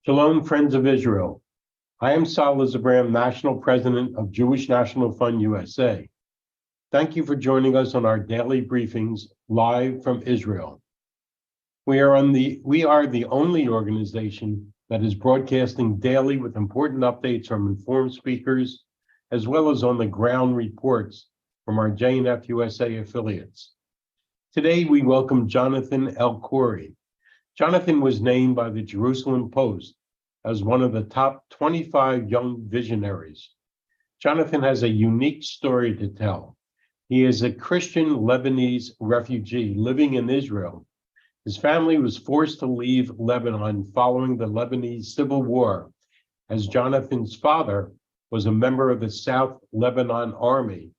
Shalom, friends of Israel. I am Sal Abraham, National President of Jewish National Fund USA. Thank you for joining us on our daily briefings live from Israel. We are the only organization that is broadcasting daily with important updates from informed speakers, as well as on-the-ground reports from our JNF USA affiliates. Today, we welcome Jonathan El-Khoury. Jonathan was named by the Jerusalem Post as one of the top 25 young visionaries. Jonathan has a unique story to tell. He is a Christian Lebanese refugee living in Israel. His family was forced to leave Lebanon following the Lebanese Civil War, as Jonathan's father was a member of the South Lebanon Army,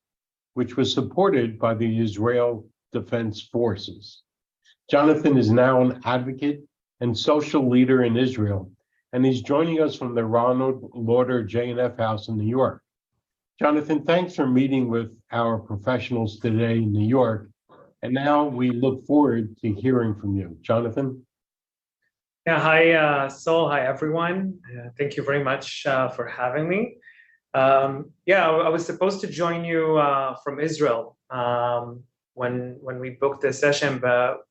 which was supported by the Israel Defense Forces. Jonathan is now an advocate and social leader in Israel, and he's joining us from the Ronald Lauder JNF House in New York. Jonathan, thanks for meeting with our professionals today in New York, and now we look forward to hearing from you. Jonathan? Yeah, hi, Sol. Hi, everyone. Thank you very much for having me. I was supposed to join you from Israel when we booked the session, but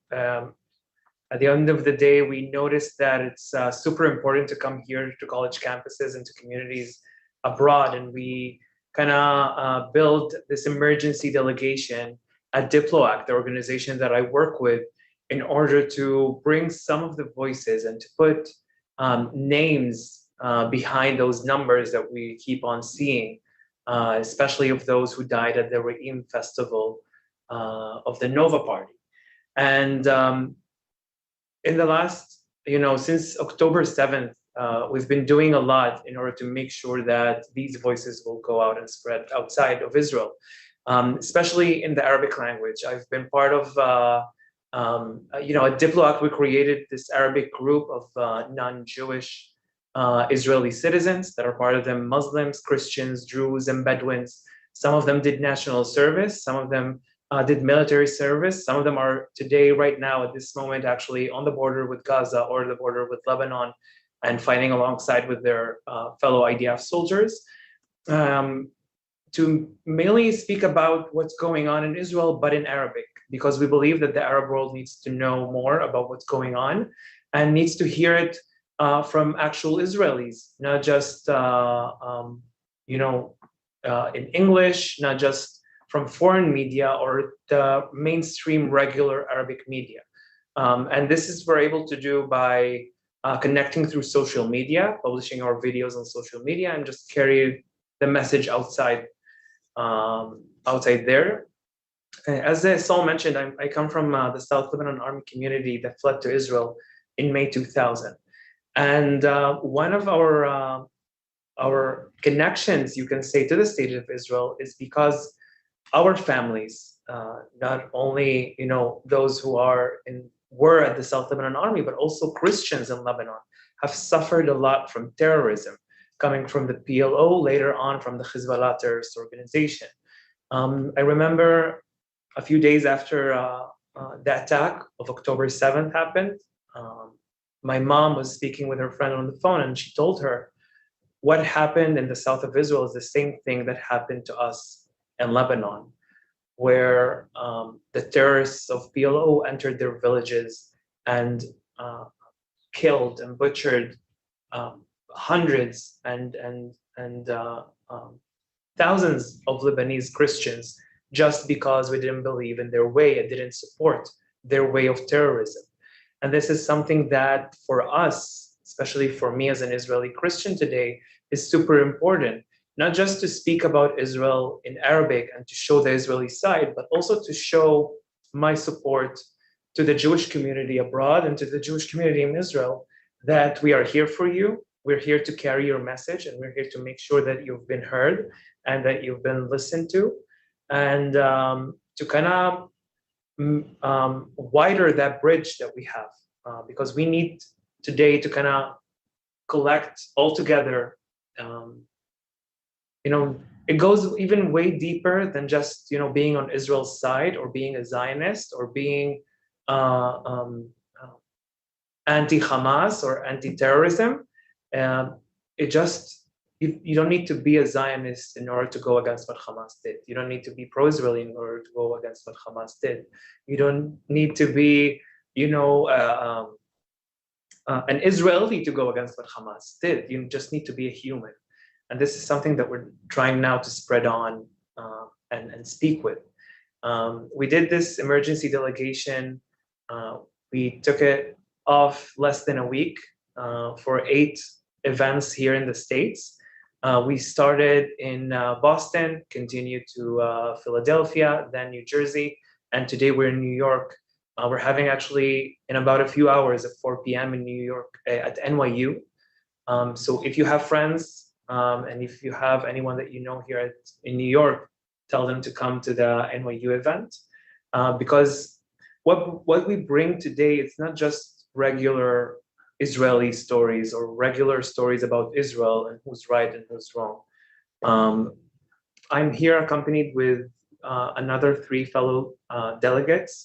at the end of the day, we noticed that it's super important to come here to college campuses and to communities abroad, and we kind of build this emergency delegation at DiploAct, the organization that I work with, in order to bring some of the voices and to put names behind those numbers that we keep on seeing, especially of those who died at the Re'im festival of the Nova Party. And in the last, since October 7th, we've been doing a lot in order to make sure that these voices will go out and spread outside of Israel, especially in the Arabic language. I've been part of, at DiploAct, we created this Arabic group of non-Jewish Israeli citizens that are part of them Muslims, Christians, Druze, and Bedouins. Some of them did national service. Some of them did military service. Some of them are today, right now, at this moment, actually on the border with Gaza or the border with Lebanon and fighting alongside with their fellow IDF soldiers, to mainly speak about what's going on in Israel, but in Arabic, because we believe that the Arab world needs to know more about what's going on and needs to hear it from actual Israelis, not just in English, not just from foreign media or the mainstream regular Arabic media. And this is we're able to do by connecting through social media, publishing our videos on social media, and just carry the message outside there. As Saul mentioned, I come from the South Lebanon Army community that fled to Israel in May 2000. And one of our connections, you can say, to the state of Israel is because our families, not only those who were at the South Lebanon Army, but also Christians in Lebanon, have suffered a lot from terrorism, coming from the PLO, later on from the Hezbollah terrorist organization. I remember a few days after the attack of October 7th happened, my mom was speaking with her friend on the phone, and she told her what happened in the south of Israel is the same thing that happened to us in Lebanon, where the terrorists of PLO entered their villages and killed and butchered hundreds and thousands of Lebanese Christians just because we didn't believe in their way and didn't support their way of terrorism. And this is something that for us, especially for me as an Israeli Christian today, is super important. Not just to speak about Israel in Arabic and to show the Israeli side, but also to show my support to the Jewish community abroad and to the Jewish community in Israel, that we are here for you. We're here to carry your message, and we're here to make sure that you've been heard and that you've been listened to, and to kind of wider that bridge that we have, because we need today to kind of collect all together. It goes even way deeper than just being on Israel's side or being a Zionist or being anti-Hamas or anti-terrorism. It just, you don't need to be a Zionist in order to go against what Hamas did. You don't need to be pro-Israeli in order to go against what Hamas did. You don't need to be, an Israeli to go against what Hamas did. You just need to be a human. And this is something that we're trying now to spread on and speak with. We did this emergency delegation. We took it off less than a week for 8 events here in the States. We started in Boston, continued to Philadelphia, then New Jersey, and today we're in New York. We're having actually in about a few hours at 4 p.m. in New York at NYU. So if you have friends and if you have anyone that you know here in New York, tell them to come to the NYU event, because what we bring today, it's not just regular Israeli stories or regular stories about Israel and who's right and who's wrong. I'm here accompanied with another 3 fellow delegates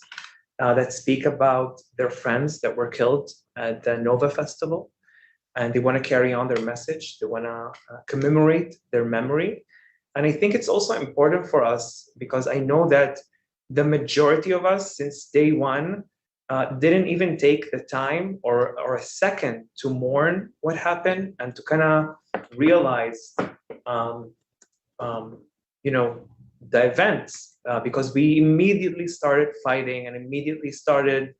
that speak about their friends that were killed at the Nova Festival, and they want to carry on their message. They want to commemorate their memory. And I think it's also important for us because I know that the majority of us since day one didn't even take the time or a second to mourn what happened and to kind of realize, the events, because we immediately started fighting and immediately started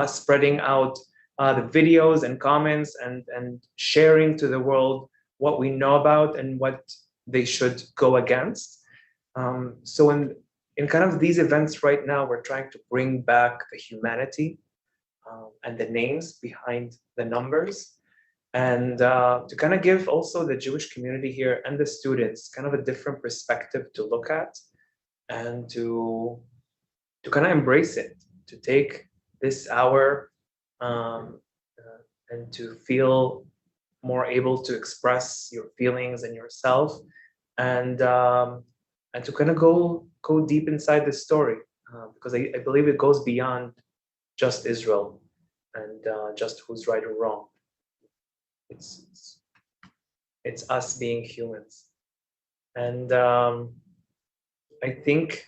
spreading out the videos and comments and sharing to the world what we know about and what they should go against. So in kind of these events right now, we're trying to bring back the humanity and the names behind the numbers, and to kind of give also the Jewish community here and the students kind of a different perspective to look at, and to kind of embrace it, to take this hour and to feel more able to express your feelings and yourself, and to kind of go deep inside the story, because I believe it goes beyond just Israel and just who's right or wrong. It's us being humans, and I think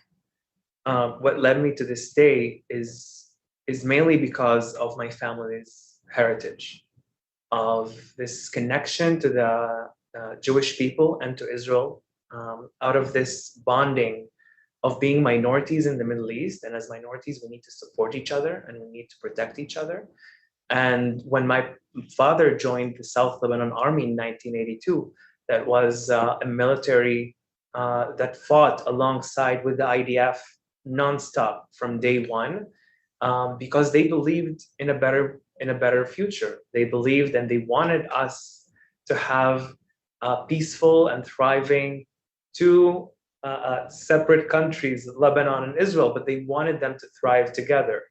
what led me to this day is mainly because of my family's heritage, of this connection to the Jewish people and to Israel, out of this bonding of being minorities in the Middle East. And as minorities, we need to support each other and we need to protect each other. And when my father joined the South Lebanon Army in 1982, that was a military that fought alongside with the IDF nonstop from day one, because they believed in a better future. They believed and they wanted us to have peaceful and thriving 2 separate countries, Lebanon and Israel, but they wanted them to thrive together.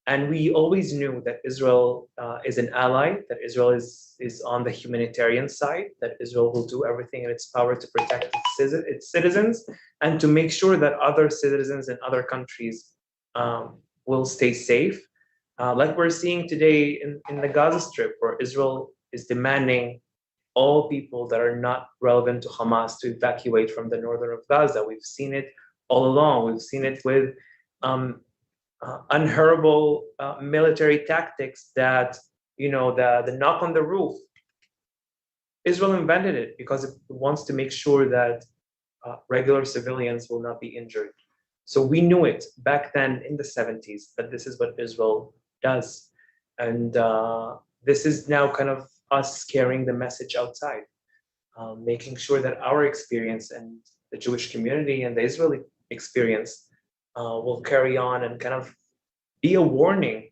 And we always knew that Israel is an ally, that Israel is on the humanitarian side, that Israel will do everything in its power to protect its citizens and to make sure that other citizens in other countries will stay safe. Like we're seeing today in the Gaza Strip, where Israel is demanding all people that are not relevant to Hamas to evacuate from the northern of Gaza. We've seen it all along. We've seen it with unheardable military tactics that, the knock on the roof. Israel invented it because it wants to make sure that regular civilians will not be injured. So we knew it back then in the 70s that this is what Israel does. And this is now kind of us carrying the message outside, making sure that our experience and the Jewish community and the Israeli experience will carry on and kind of be a warning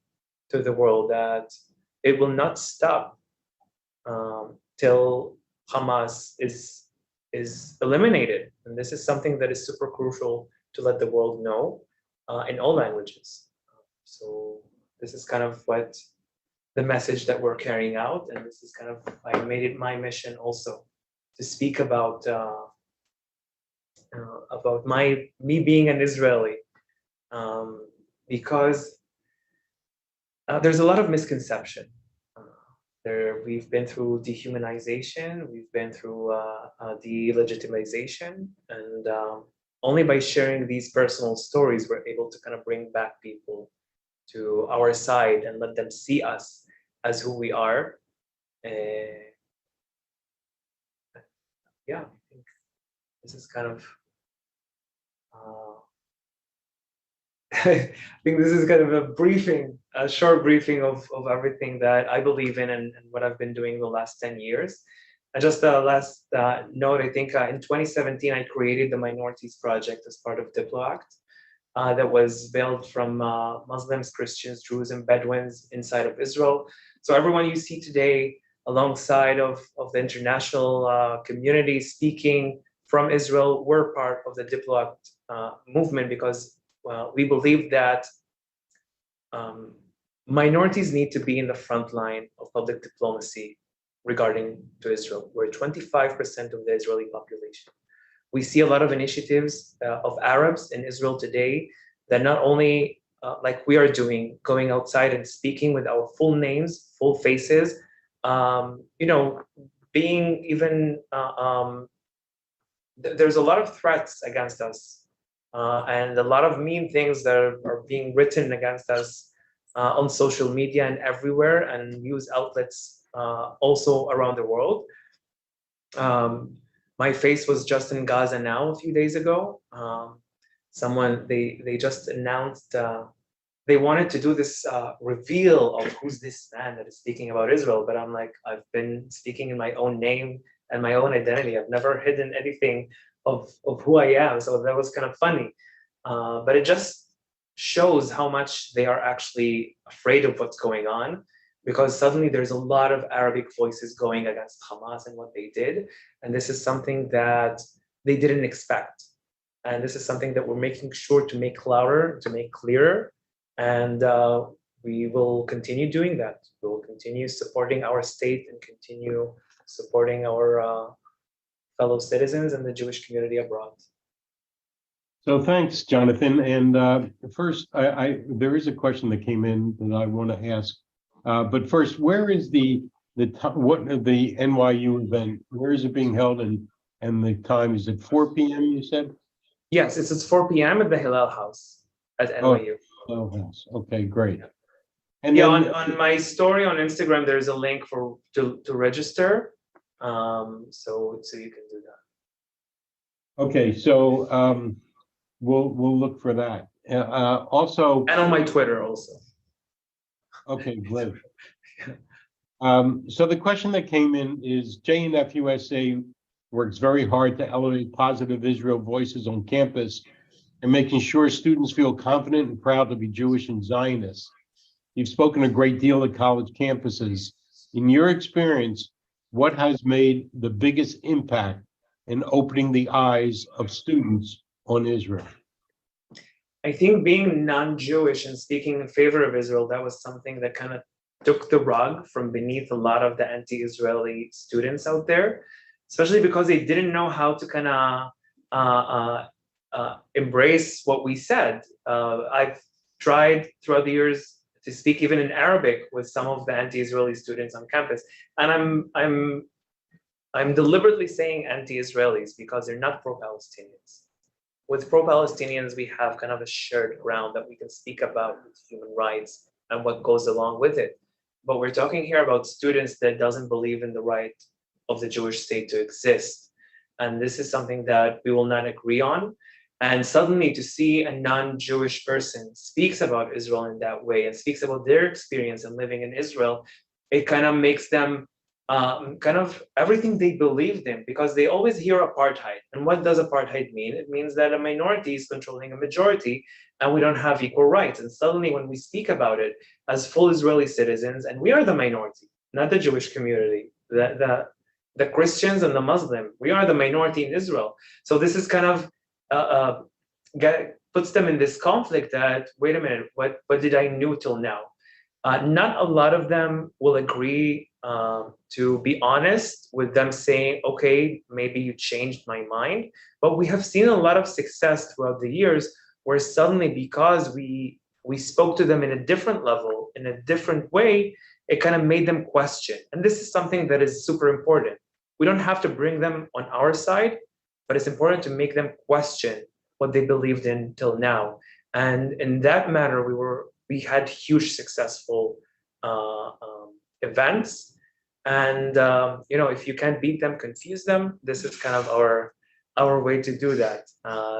to the world that it will not stop till Hamas is eliminated. And this is something that is super crucial to let the world know in all languages. So this is kind of what the message that we're carrying out, and this is kind of, I made it my mission also to speak about me being an Israeli, because there's a lot of misconception We've been through dehumanization, we've been through delegitimization, and only by sharing these personal stories, we're able to kind of bring back people to our side and let them see us as who we are. Yeah, I think this is kind of I think this is kind of a briefing, a short briefing of everything that I believe in and what I've been doing the last 10 years. And just a last note, I think in 2017, I created the Minorities Project as part of DiploAct that was built from Muslims, Christians, Druze, and Bedouins inside of Israel. So everyone you see today alongside of the international community speaking from Israel, we're part of the DiploAct movement because we believe that minorities need to be in the front line of public diplomacy regarding to Israel. We're 25% of the Israeli population. We see a lot of initiatives of Arabs in Israel today that not only, like we are doing, going outside and speaking with our full names, full faces, being even, there's a lot of threats against us and a lot of mean things that are being written against us on social media and everywhere and news outlets also around the world. My face was just in Gaza now a few days ago. They just announced they wanted to do this reveal of who's this man that is speaking about Israel, but I'm like, I've been speaking in my own name and my own identity. I've never hidden anything of who I am, so that was kind of funny. But it just shows how much they are actually afraid of what's going on, because suddenly there's a lot of Arabic voices going against Hamas and what they did. And this is something that they didn't expect. And this is something that we're making sure to make louder, to make clearer. And we will continue doing that. We will continue supporting our state and continue supporting our fellow citizens and the Jewish community abroad. So thanks, Jonathan. And first, there is a question that came in that I want to ask. But first, where is the NYU event? Where is it being held, and the time? Is it 4 p.m. You said? Yes, it's 4 p.m. at the Hillel House at NYU. Oh, House. Okay, great. Yeah. And yeah, then, on my story on Instagram, there's a link to register, so you can do that. Okay, so we'll look for that. Also, and on my Twitter also. Okay, great. So the question that came in is JNF USA works very hard to elevate positive Israel voices on campus and making sure students feel confident and proud to be Jewish and Zionist. You've spoken a great deal at college campuses. In your experience, what has made the biggest impact in opening the eyes of students on Israel? I think being non-Jewish and speaking in favor of Israel, that was something that kind of took the rug from beneath a lot of the anti-Israeli students out there, especially because they didn't know how to kind of embrace what we said. I've tried throughout the years to speak even in Arabic with some of the anti-Israeli students on campus, and I'm deliberately saying anti-Israelis because they're not pro-Palestinians. With pro-Palestinians, we have kind of a shared ground that we can speak about with human rights and what goes along with it. But we're talking here about students that doesn't believe in the right of the Jewish state to exist. And this is something that we will not agree on. And suddenly to see a non-Jewish person speaks about Israel in that way and speaks about their experience in living in Israel, it kind of makes them kind of everything they believed in, because they always hear apartheid. And what does apartheid mean? It means that a minority is controlling a majority and we don't have equal rights. And suddenly when we speak about it as full Israeli citizens, and we are the minority, not the Jewish community, the Christians and the Muslim, we are the minority in Israel. So this is kind of puts them in this conflict that, wait a minute, what did I know till now? Not a lot of them will agree, to be honest, with them saying, okay, maybe you changed my mind. But we have seen a lot of success throughout the years where suddenly, because we spoke to them in a different level, in a different way, it kind of made them question. And this is something that is super important. We don't have to bring them on our side, but it's important to make them question what they believed in till now. And in that matter, we had huge successful events. And if you can't beat them, confuse them. This is kind of our way to do that,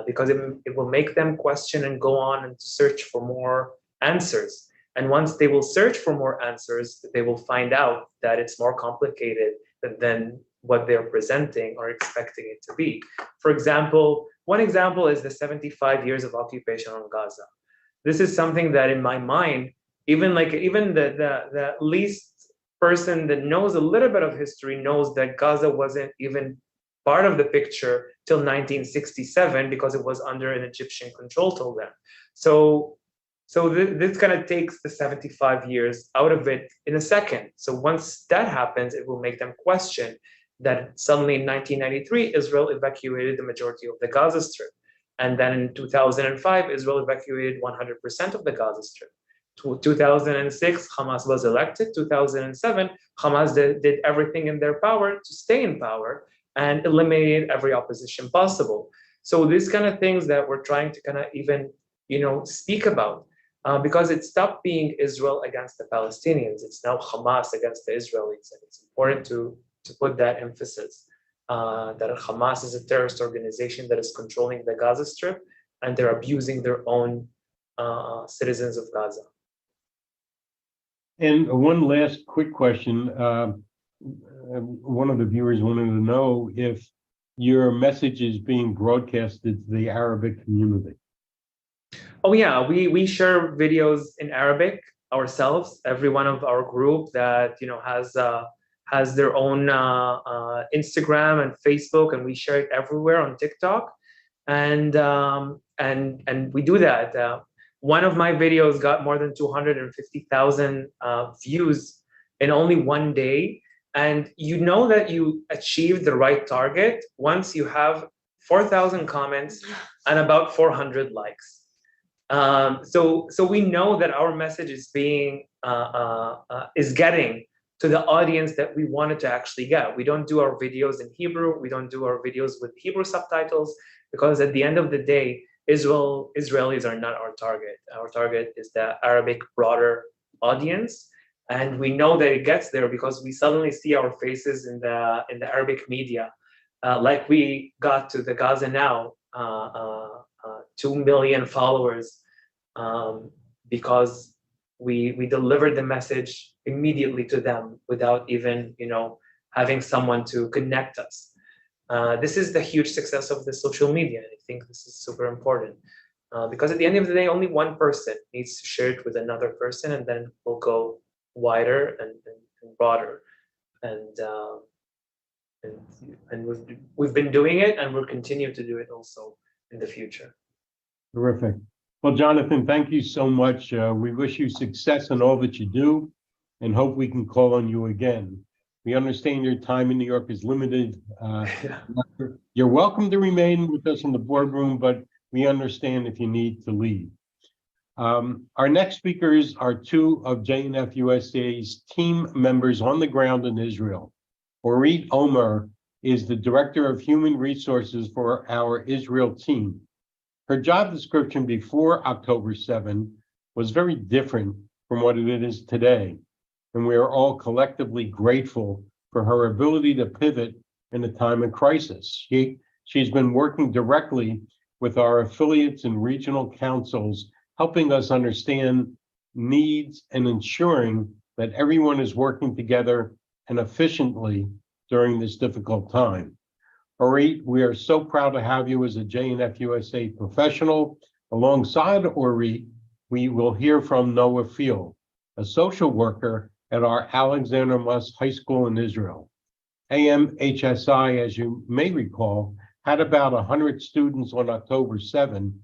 because it will make them question and go on and search for more answers. And once they will search for more answers, they will find out that it's more complicated than what they're presenting or expecting it to be. For example, one example is the 75 years of occupation on Gaza. This is something that in my mind, even the least person that knows a little bit of history knows that Gaza wasn't even part of the picture till 1967 because it was under an Egyptian control till then. So this kind of takes the 75 years out of it in a second. So once that happens, it will make them question that suddenly in 1993, Israel evacuated the majority of the Gaza Strip. And then in 2005, Israel evacuated 100% of the Gaza Strip. 2006, Hamas was elected. 2007, Hamas did everything in their power to stay in power and eliminated every opposition possible. So these kind of things that we're trying to kind of even, speak about, because it stopped being Israel against the Palestinians. It's now Hamas against the Israelis. And it's important to put that emphasis that Hamas is a terrorist organization that is controlling the Gaza Strip, and they're abusing their own citizens of Gaza. And one last quick question. One of the viewers wanted to know if your message is being broadcasted to the Arabic community. Oh yeah, we share videos in Arabic ourselves. Every one of our group that has their own Instagram and Facebook, and we share it everywhere on TikTok, and we do that. One of my videos got more than 250,000 views in only one day. And you know that you achieved the right target once you have 4,000 comments and about 400 likes. So we know that our message is getting to the audience that we wanted to actually get. We don't do our videos in Hebrew. We don't do our videos with Hebrew subtitles, because at the end of the day, Israelis are not our target. Our target is the Arabic broader audience, and we know that it gets there because we suddenly see our faces in the Arabic media, like we got to the Gaza Now 2 million followers, because we delivered the message immediately to them without even having someone to connect us. This is the huge success of the social media. I think this is super important, because at the end of the day, only one person needs to share it with another person, and then we'll go wider and broader. And we've been doing it, and we'll continue to do it also in the future. Terrific. Well, Jonathan, thank you so much. We wish you success in all that you do, and hope we can call on you again. We understand your time in New York is limited. You're welcome to remain with us in the boardroom, but we understand if you need to leave. Our next speakers are two of JNF USA's team members on the ground in Israel. Orit Omer is the Director of Human Resources for our Israel team. Her job description before October 7 was very different from what it is today, and we are all collectively grateful for her ability to pivot in a time of crisis. She's been working directly with our affiliates and regional councils, helping us understand needs and ensuring that everyone is working together and efficiently during this difficult time. Orit, we are so proud to have you as a JNF USA professional. Alongside Orit, we will hear from Noah Field, a social worker at our Alexander Muss High School in Israel. AMHSI, as you may recall, had about 100 students on October 7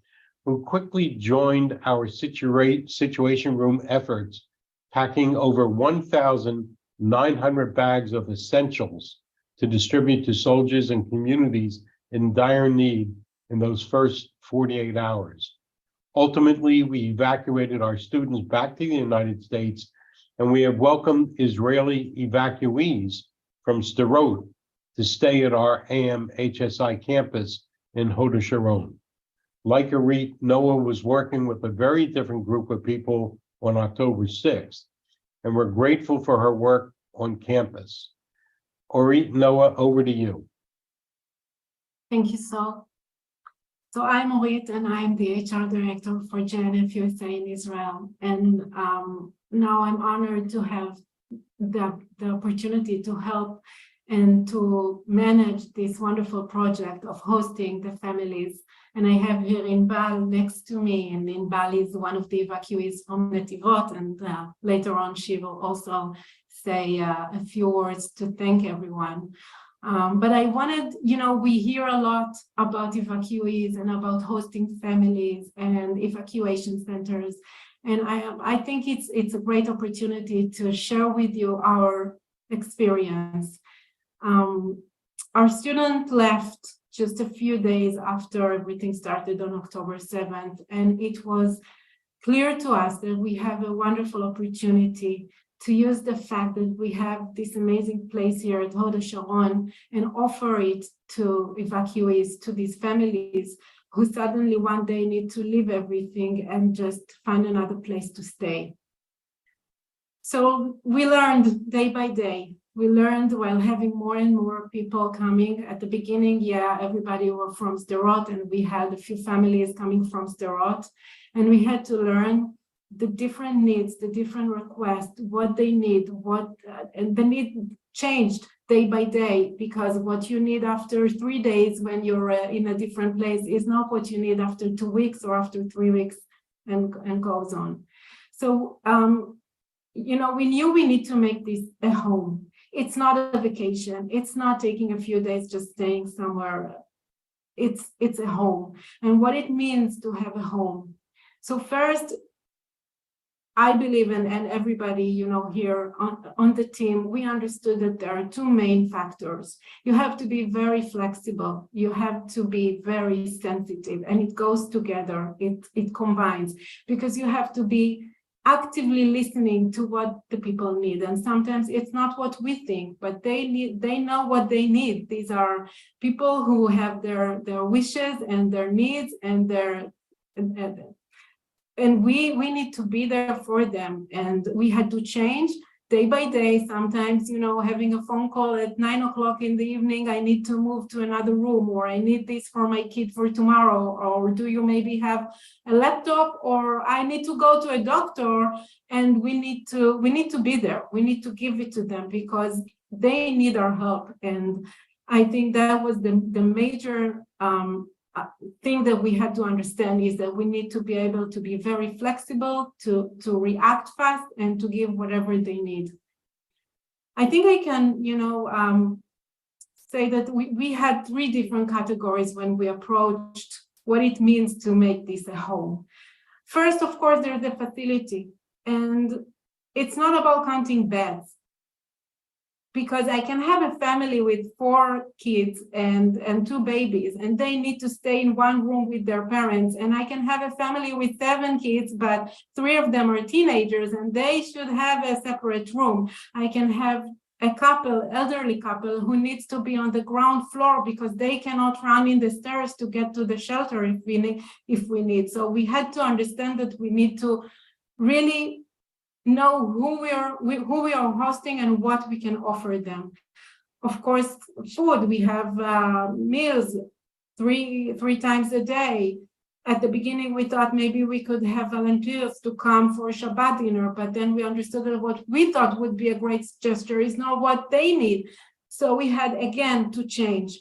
who quickly joined our situation room efforts, packing over 1,900 bags of essentials to distribute to soldiers and communities in dire need in those first 48 hours. Ultimately, we evacuated our students back to the United States and we have welcomed Israeli evacuees from Sderot to stay at our AM HSI campus in Hod HaSharon. Like Orit, Noah was working with a very different group of people on October 6th, and we're grateful for her work on campus. Orit, Noah, over to you. Thank you, Saul. So I'm Orit, and I'm the HR director for JNF USA in Israel. And now I'm honored to have the opportunity to help and to manage this wonderful project of hosting the families. And I have here Inbal next to me, and Inbal is one of the evacuees from Netivot, and later on she will also say a few words to thank everyone. But I wanted, we hear a lot about evacuees and about hosting families and evacuation centers. And I think it's a great opportunity to share with you our experience. Our student left just a few days after everything started on October 7th, and it was clear to us that we have a wonderful opportunity to use the fact that we have this amazing place here at Hod HaSharon and offer it to evacuees, to these families who suddenly one day need to leave everything and just find another place to stay. So we learned day by day. We learned while having more and more people coming. At the beginning, everybody were from Sderot, and we had a few families coming from Sderot, and we had to learn the different needs, the different requests, what they need, and the need changed day by day, because what you need after 3 days when you're in a different place is not what you need after 2 weeks or after 3 weeks, and goes on. So, we knew we need to make this a home. It's not a vacation. It's not taking a few days just staying somewhere. It's a home, and what it means to have a home. So first, I believe, and everybody, here on the team, we understood that there are two main factors. You have to be very flexible. You have to be very sensitive, and it goes together. It combines, because you have to be actively listening to what the people need. And sometimes it's not what we think, but they know what they need. These are people who have their wishes and their needs and and we need to be there for them. And we had to change day by day. Sometimes, having a phone call at 9 o'clock in the evening, I need to move to another room, or I need this for my kid for tomorrow, or do you maybe have a laptop, or I need to go to a doctor, and we need to be there. We need to give it to them because they need our help. And I think that was the major thing that we had to understand, is that we need to be able to be very flexible, to react fast, and to give whatever they need. I think I can, say that we had 3 different categories when we approached what it means to make this a home. First, of course, there's the facility, and it's not about counting beds, because I can have a family with 4 kids and 2 babies, and they need to stay in one room with their parents. And I can have a family with 7 kids, but 3 of them are teenagers, and they should have a separate room. I can have a elderly couple, who needs to be on the ground floor because they cannot run in the stairs to get to the shelter if we need. So we had to understand that we need to really know who we are hosting and what we can offer them. Of course, food, we have meals three times a day. At the beginning, we thought maybe we could have volunteers to come for Shabbat dinner, but then we understood that what we thought would be a great gesture is not what they need. So we had, again, to change.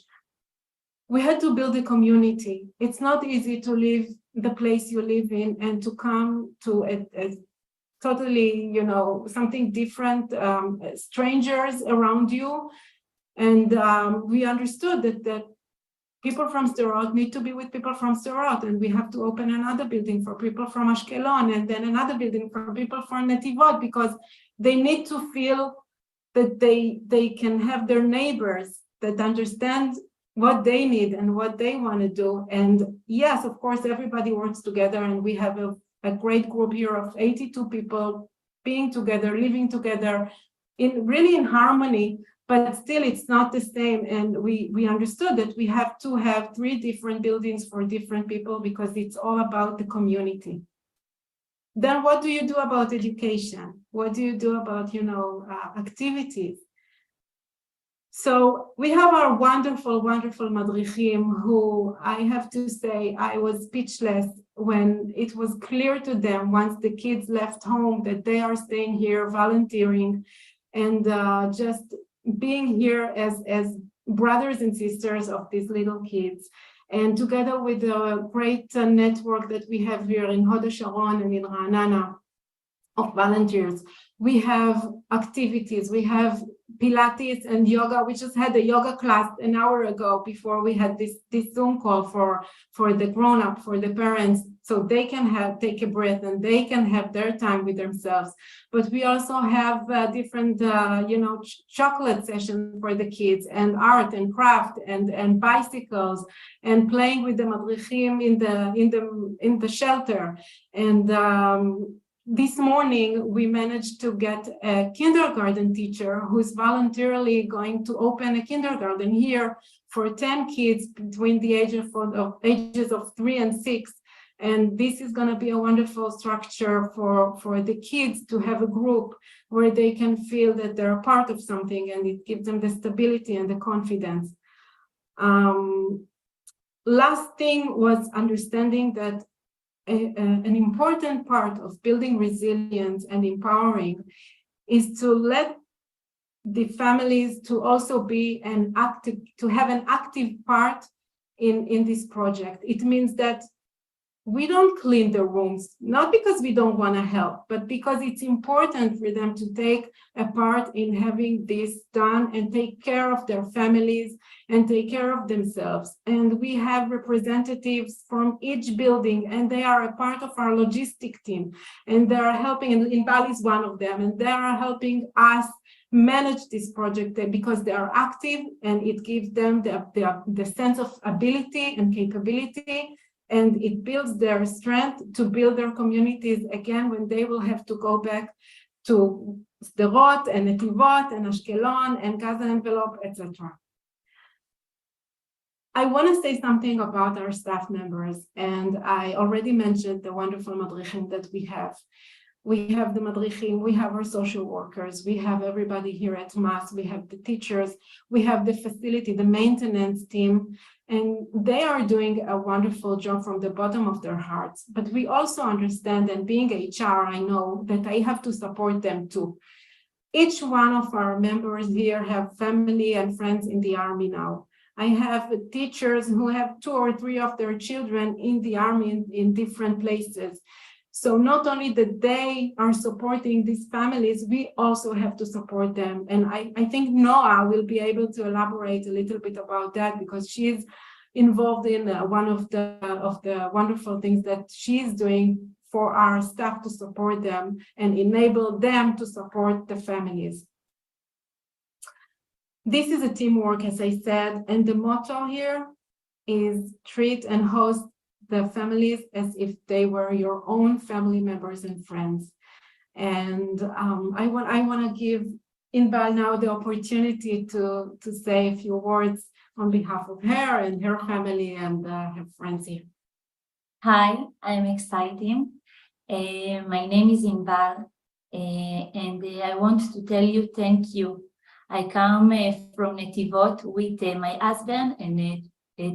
We had to build a community. It's not easy to leave the place you live in and to come to a totally, something different, strangers around you. And we understood that people from Sderot need to be with people from Sderot, and we have to open another building for people from Ashkelon, and then another building for people from Netivot, because they need to feel that they can have their neighbors that understand what they need and what they want to do. And yes, of course, everybody works together, and we have a great group here of 82 people being together, living together, in harmony, but still it's not the same. And we understood that we have to have 3 different buildings for different people because it's all about the community. Then what do you do about education? What do you do about, activities? So we have our wonderful, wonderful madrichim who, I have to say, I was speechless when it was clear to them once the kids left home that they are staying here, volunteering, and just being here as brothers and sisters of these little kids. And together with the great network that we have here in Hod HaSharon and in Ra'anana of volunteers, we have activities, we have Pilates and yoga. We just had a yoga class an hour ago before we had this Zoom call for the grown-up, for the parents, so they can take a breath and they can have their time with themselves. But we also have different, chocolate sessions for the kids, and art and craft and bicycles, and playing with the madrichim in the shelter. And this morning, we managed to get a kindergarten teacher who's voluntarily going to open a kindergarten here for 10 kids between the ages of 3 and 6. And this is going to be a wonderful structure for the kids to have a group where they can feel that they're a part of something, and it gives them the stability and the confidence. Last thing was understanding that an important part of building resilience and empowering is to let the families to also be have an active part in this project. It means that we don't clean the rooms, not because we don't want to help, but because it's important for them to take a part in having this done and take care of their families and take care of themselves. And we have representatives from each building, and they are a part of our logistic team, and they are helping, and Inbal is one of them, and they are helping us manage this project because they are active, and it gives them the sense of ability and capability. And it builds their strength to build their communities again when they will have to go back to Sderot and Netivot and Ashkelon and Gaza Envelope, etc. I want to say something about our staff members, and I already mentioned the wonderful madrichim that we have. We have the madrichim, we have our social workers, we have everybody here at MAS, we have the teachers, we have the facility, the maintenance team, and they are doing a wonderful job from the bottom of their hearts. But we also understand, and being HR, I know that I have to support them too. Each one of our members here have family and friends in the army now. I have teachers who have 2 or 3 of their children in the army in different places. So not only that they are supporting these families, we also have to support them. And I think Noah will be able to elaborate a little bit about that, because she's involved in one of the wonderful things that she's doing for our staff to support them and enable them to support the families. This is a teamwork, as I said, and the motto here is treat and host the families as if they were your own family members and friends. And I want to give Inbal now the opportunity to say a few words on behalf of her and her family and her friends here. Hi, I'm excited. My name is Inbal, and I want to tell you thank you. I come from Netivot with my husband and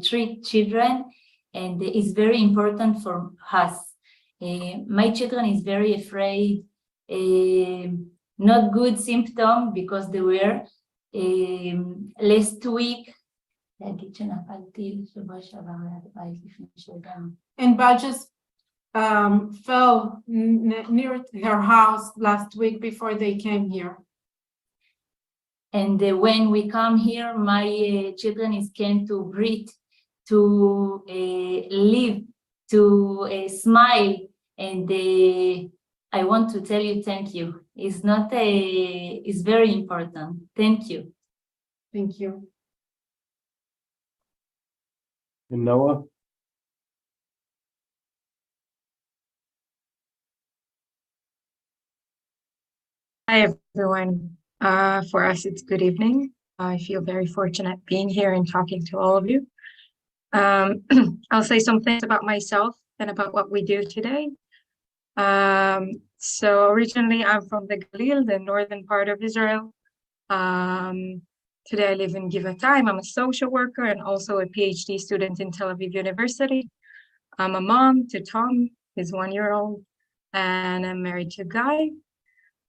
3 children, and it's very important for us. My children is very afraid, not good symptom, because they were last week. And Bal just fell near her house last week before they came here. And when we come here, my children is can to breathe, to live, to smile, and I want to tell you thank you. It's very important. Thank you. Thank you. And Noah? Hi, everyone. For us, it's good evening. I feel very fortunate being here and talking to all of you. I'll say some things about myself and about what we do today. So originally, I'm from the Galil, the northern part of Israel. Today, I live in Givatayim. I'm a social worker and also a PhD student in Tel Aviv University. I'm a mom to Tom, his 1-year-old, and I'm married to Guy.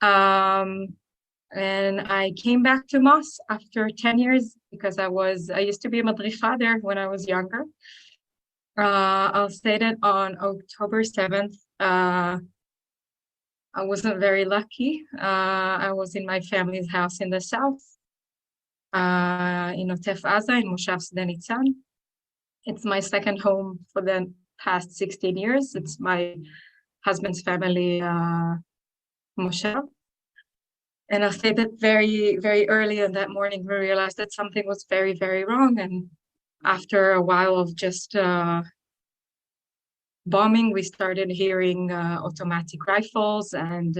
And I came back to Moss after 10 years because I used to be a madricha there when I was younger. I'll say that on October 7th, I wasn't very lucky. I was in my family's house in the south, in Otef Aza, in Moshav Sde Nitzan. It's my second home for the past 16 years. It's my husband's family, Moshav. And I'll say that very, very early in that morning, we realized that something was very, very wrong. And after a while of just bombing, we started hearing automatic rifles, and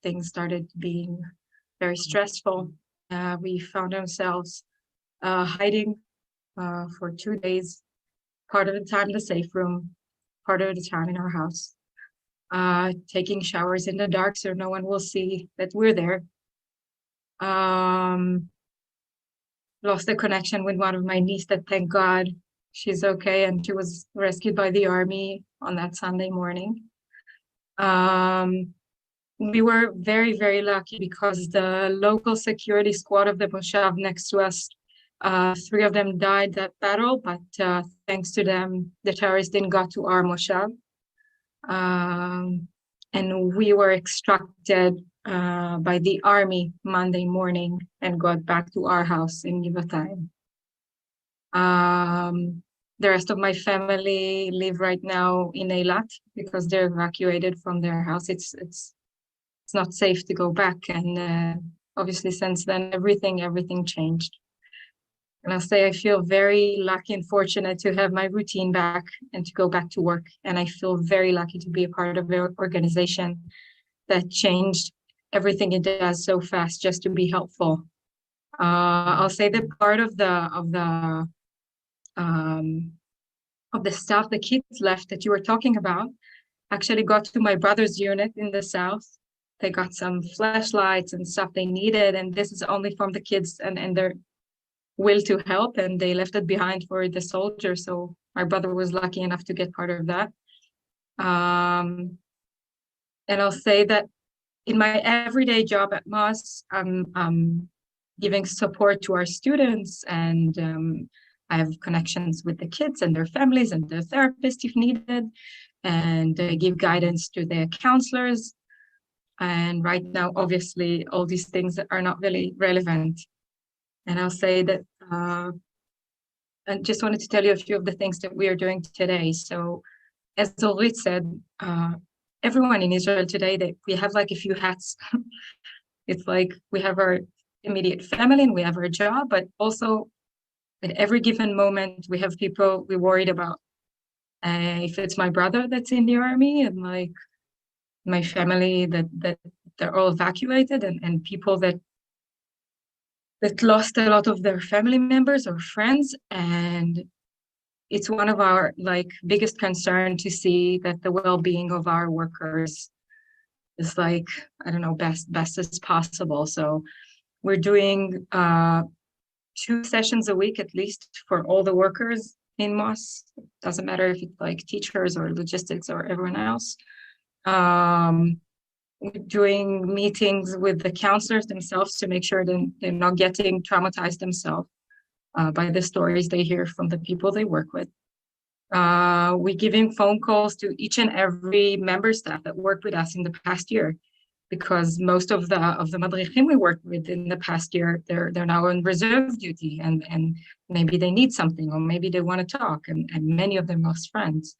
things started being very stressful. We found ourselves hiding for 2 days, part of the time in the safe room, part of the time in our house, taking showers in the dark so no one will see that we're there. Lost the connection with one of my nieces, that thank God she's okay, and she was rescued by the army on that Sunday morning. We were very, very lucky because the local security squad of the Moshav next to us, 3 of them died that battle, but thanks to them, the terrorists didn't got to our Moshav. And we were extracted by the army Monday morning and got back to our house in Givatayim. The rest of my family live right now in Eilat because they're evacuated from their house. It's not safe to go back, and obviously since then everything changed. And I'll say I feel very lucky and fortunate to have my routine back and to go back to work. And I feel very lucky to be a part of an organization that changed everything it does so fast just to be helpful. I'll say that part of the stuff the kids left that you were talking about actually got to my brother's unit in the south. They got some flashlights and stuff they needed, and this is only from the kids and their will to help, and they left it behind for the soldiers. So my brother was lucky enough to get part of that. And I'll say that in my everyday job at Moss, I'm giving support to our students, and I have connections with the kids and their families and their therapists if needed, and give guidance to their counselors. And right now, obviously, all these things are not really relevant. And I'll say that I just wanted to tell you a few of the things that we are doing today. So as Orit said, everyone in Israel today, that we have like a few hats. It's like we have our immediate family and we have our job, but also at every given moment, we have people we're worried about. If it's my brother that's in the army, and like my family that they're all evacuated, and people that lost a lot of their family members or friends. And it's one of our like biggest concern to see that the well-being of our workers is like, I don't know, best as possible. So we're doing 2 sessions a week at least for all the workers in Moss. Doesn't matter if it's like teachers or logistics or everyone else. We're doing meetings with the counselors themselves to make sure that they're not getting traumatized themselves by the stories they hear from the people they work with. We're giving phone calls to each and every member staff that worked with us in the past year, because most of the madrichim we worked with in the past year, they're now on reserve duty, and maybe they need something, or maybe they want to talk, and many of them lost friends.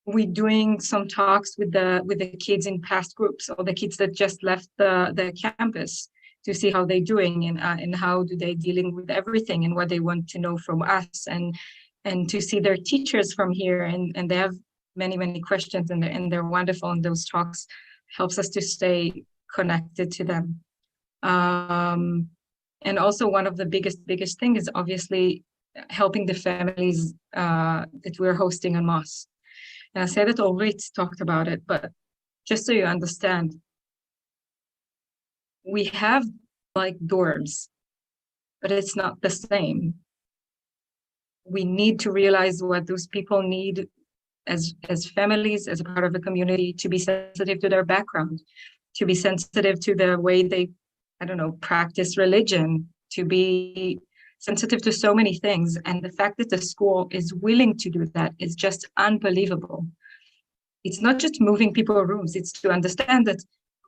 We're doing some talks with the kids in past groups, or the kids that just left the campus, to see how they're doing, and how do they dealing with everything, and what they want to know from us, and to see their teachers from here, and they have many questions, and they're wonderful in those talks. helps us to stay connected to them. And also one of the biggest thing is obviously helping the families that we're hosting en masse. And I say that Orit talked about it, but just so you understand, we have like dorms, but it's not the same. We need to realize what those people need as families, as a part of the community, to be sensitive to their background, to be sensitive to the way they, practice religion, to be sensitive to so many things. And the fact that the school is willing to do that is just unbelievable. It's not just moving people rooms, it's to understand that,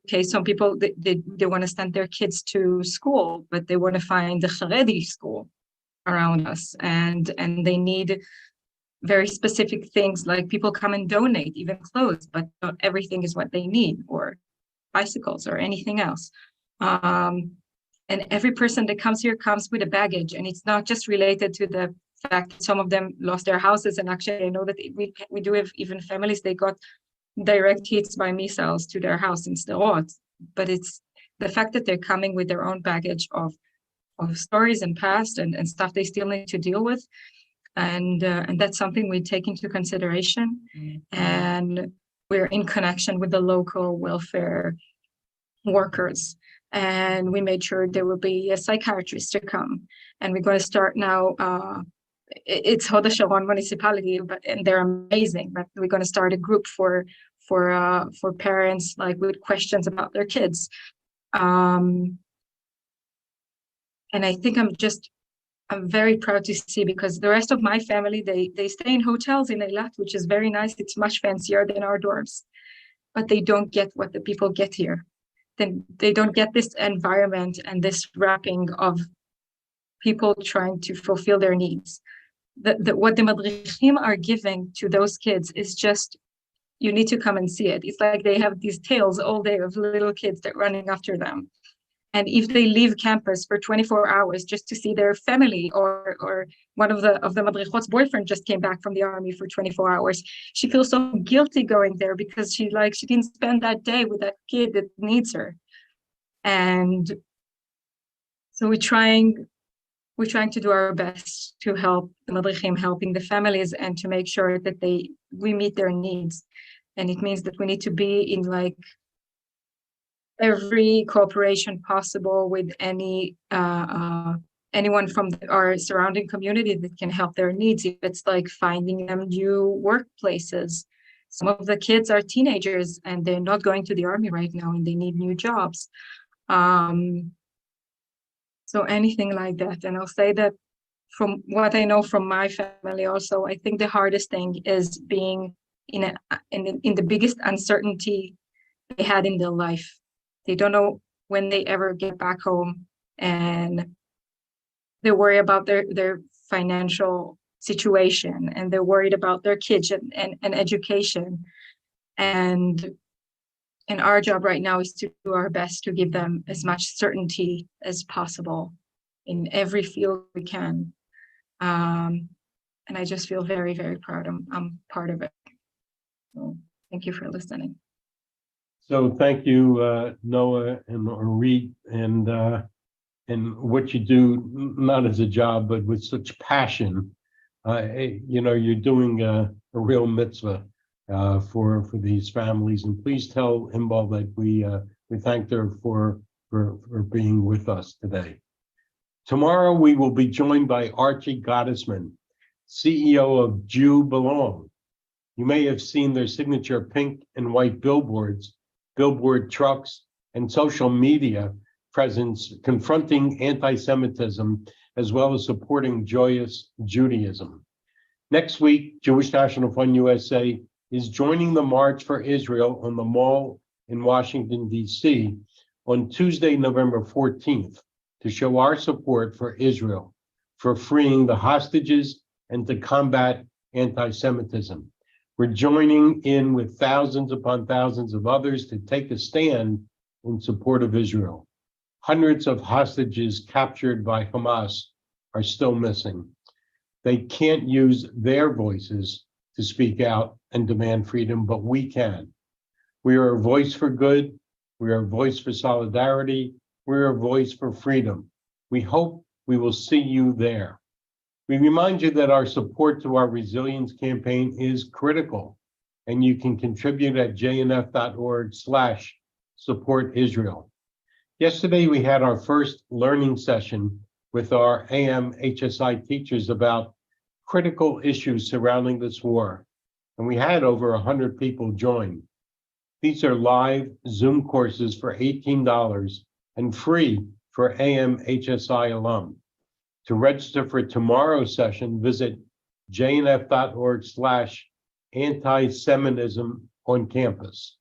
okay, some people, they want to send their kids to school, but they want to find the Haredi school around us. And they need very specific things, like people come and donate, even clothes, but not everything is what they need, or bicycles or anything else. And every person that comes here comes with a baggage, and it's not just related to the fact that some of them lost their houses. And actually, I know that we do have even families, they got direct hits by missiles to their house in Sderot. But it's the fact that they're coming with their own baggage of stories and past and stuff they still need to deal with. And that's something we take into consideration. And we're in connection with the local welfare workers. And we made sure there will be a psychiatrist to come. And we're going to start now. It's Hod HaSharon municipality, and they're amazing. But we're going to start a group for parents, like with questions about their kids. And I think I'm very proud to see, because the rest of my family, they stay in hotels in Eilat, which is very nice. It's much fancier than our dorms, but they don't get what the people get here. Then they don't get this environment and this wrapping of people trying to fulfill their needs. What the madrichim are giving to those kids is just, you need to come and see it. It's like they have these tales all day of little kids that are running after them. And if they leave campus for 24 hours just to see their family, or one of the madrichot's boyfriend just came back from the army for 24 hours, she feels so guilty going there because she didn't spend that day with that kid that needs her. And so we're trying to do our best to help the madrichim, helping the families, and to make sure that we meet their needs. And it means that we need to be in like every cooperation possible with anyone from our surrounding community that can help their needs. If it's like finding them new workplaces. Some of the kids are teenagers and they're not going to the army right now and they need new jobs. So anything like that. And I'll say that from what I know from my family also, I think the hardest thing is being in the biggest uncertainty they had in their life. They don't know when they ever get back home, and they worry about their financial situation, and they're worried about their kids and education. And our job right now is to do our best to give them as much certainty as possible in every field we can. And I just feel very, very proud. I'm part of it. So thank you for listening. So thank you, Noah and Orit, and what you do, not as a job, but with such passion. You're doing a real mitzvah for these families. And please tell Inbal that we thank her for being with us today. Tomorrow we will be joined by Archie Gottesman, CEO of Jew Belong. You may have seen their signature pink and white billboard trucks, and social media presence confronting anti-Semitism, as well as supporting joyous Judaism. Next week, Jewish National Fund USA is joining the March for Israel on the Mall in Washington, D.C. on Tuesday, November 14th, to show our support for Israel, for freeing the hostages, and to combat anti-Semitism. We're joining in with thousands upon thousands of others to take a stand in support of Israel. Hundreds of hostages captured by Hamas are still missing. They can't use their voices to speak out and demand freedom, but we can. We are a voice for good. We are a voice for solidarity. We're a voice for freedom. We hope we will see you there. We remind you that our support to our resilience campaign is critical, and you can contribute at jnf.org/support Israel. Yesterday, we had our first learning session with our AM HSI teachers about critical issues surrounding this war, and we had over 100 people join. These are live Zoom courses for $18 and free for AM HSI alum. To register for tomorrow's session, visit jnf.org/anti-Semitism on campus.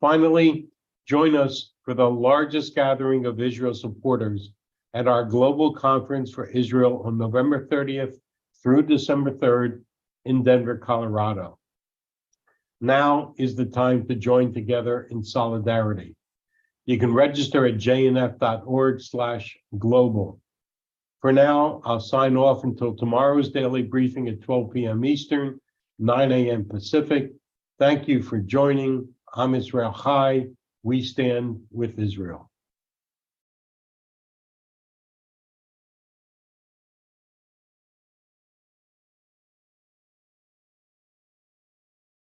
Finally, join us for the largest gathering of Israel supporters at our global conference for Israel on November 30th through December 3rd in Denver, Colorado. Now is the time to join together in solidarity. You can register at jnf.org/global. For now, I'll sign off until tomorrow's daily briefing at 12 p.m. Eastern, 9 a.m. Pacific. Thank you for joining. I'm Israel Chai. We stand with Israel.